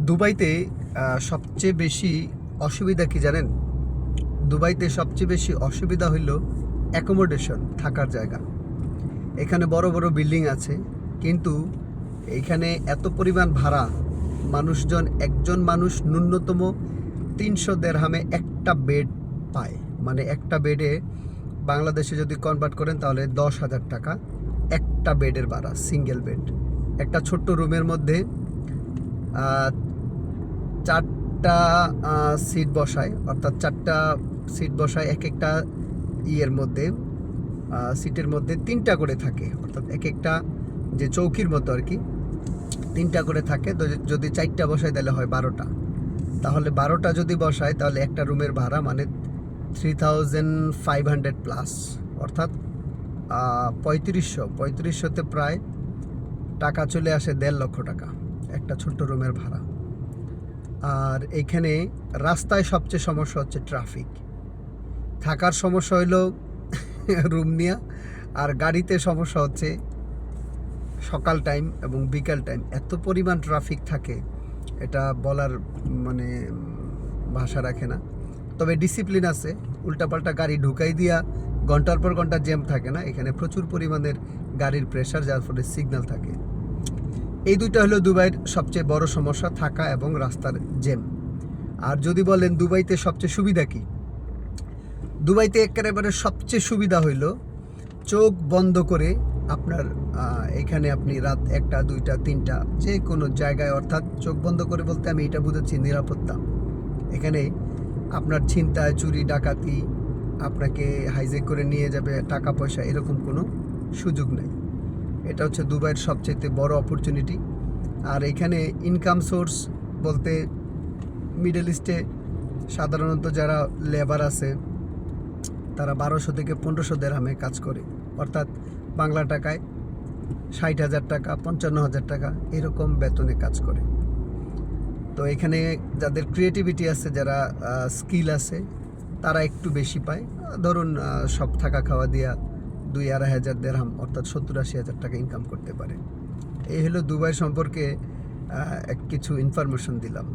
দুবাইতে সবচেয়ে বেশি অসুবিধা কি জানেন? দুবাইতে সবচেয়ে বেশি অসুবিধা হইল অ্যাকোমোডেশন, থাকার জায়গা। এখানে বড় বড় বিল্ডিং আছে, কিন্তু এইখানে এত পরিমাণ ভাড়া, মানুষজন, একজন মানুষ ন্যূনতম 300 দেরহামে একটা বেড পায়। মানে একটা বেডে বাংলাদেশে যদি কনভার্ট করেন তাহলে 10,000 টাকা একটা বেডের ভাড়া, সিঙ্গেল বেড। একটা ছোট্ট রুমের মধ্যে 4টা সিট বসায়, অর্থাৎ 4টা সিট বসায়, এক একটা ইয়ের মধ্যে, সিটের মধ্যে 3টা করে থাকে, অর্থাৎ এক একটা যে চৌকির মতো আর কি 3টা করে থাকে। যদি 4টা বসায় তাহলে হয় 12টা। তাহলে 12টা যদি বসায় তাহলে একটা রুমের ভাড়া মানে 3500 প্লাস, অর্থাৎ 3500তে প্রায় টাকা চলে আসে 1.5 লক্ষ টাকা একটা ছোট্ট রুমের ভাড়া। আর এইখানে রাস্তায় সবচেয়ে সমস্যা হচ্ছে ট্রাফিক। থাকার সমস্যা হইলো রুম নিয়ে, আর গাড়িতে সমস্যা হচ্ছে সকাল টাইম এবং বিকাল টাইম এত পরিমাণ ট্রাফিক থাকে, এটা বলার মানে ভাষা রাখে না। তবে ডিসিপ্লিন আছে, উল্টাপাল্টা গাড়ি ঢুকাই দিয়া ঘন্টার পর ঘন্টা জ্যাম থাকে না। এখানে প্রচুর পরিমাণের গাড়ির প্রেশার, যার ফলে সিগন্যাল থাকে। এই দুইটা হলো দুবাইয়ের সবচেয়ে বড় সমস্যা, থাকা এবং রাস্তার জ্যাম। আর যদি বলেন দুবাইতে সবচেয়ে সুবিধা কি, দুবাইতে একেবারে সবচেয়ে সুবিধা হইল চোখ বন্ধ করে আপনার এখানে আপনি রাত 1টা 2টা 3টা যে কোনো জায়গায়, অর্থাৎ চোখ বন্ধ করে বলতে আমি এটা বুঝাচ্ছি নিরাপত্তা। এখানে আপনার ছিনতাই, চুরি, ডাকাতি, আপনাকে হাইজ্যাক করে নিয়ে যাবে, টাকা পয়সা, এরকম কোনো সুযোগ নেই। এটা হচ্ছে দুবাইয়ের সবচেয়ে বড় অপরচুনিটি। আর এখানে ইনকাম সোর্স বলতে মিডল ইস্টে সাধারণত যারা লেবার আছে তারা 1200 থেকে 1500 দেরহামে কাজ করে, অর্থাৎ বাংলা টাকায় 60,000 টাকা 55,000 টাকা এরকম বেতনে কাজ করে। তো এখানে যাদের ক্রিয়েটিভিটি আছে, যারা স্কিল আছে, তারা একটু বেশি পায়। ধরুন সব থাকা খাওয়া দিয়া 2-2,500 দেরহাম, অর্থাৎ 70-80,000 টাকা ইনকাম করতে পারে। এই হলো দুবাই সম্পর্কে কিছু ইনফরমেশন দিলাম।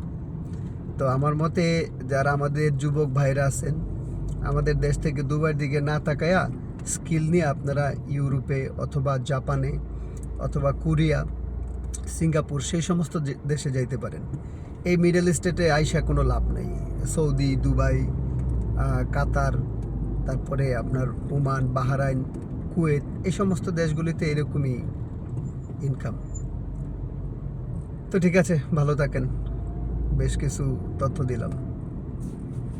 তো আমার মতে যারা আমাদের যুবক ভাইরা আছেন, আমাদের দেশ থেকে দুবাইয়ের দিকে না তাকায়া স্কিল নিয়ে আপনারা ইউরোপে অথবা জাপানে অথবা কোরিয়া, সিঙ্গাপুর, সেই সমস্ত দেশে যাইতে পারেন। এই মিডল ইস্টেটে আইসা কোনো লাভ নেই। সৌদি, দুবাই, কাতার, তারপরে আপনার ওমান, বাহরাইন, কুয়েত, এই সমস্ত দেশগুলিতে এরকমই ইনকাম। তো ঠিক আছে, ভালো থাকেন, বেশ কিছু তথ্য দিলাম।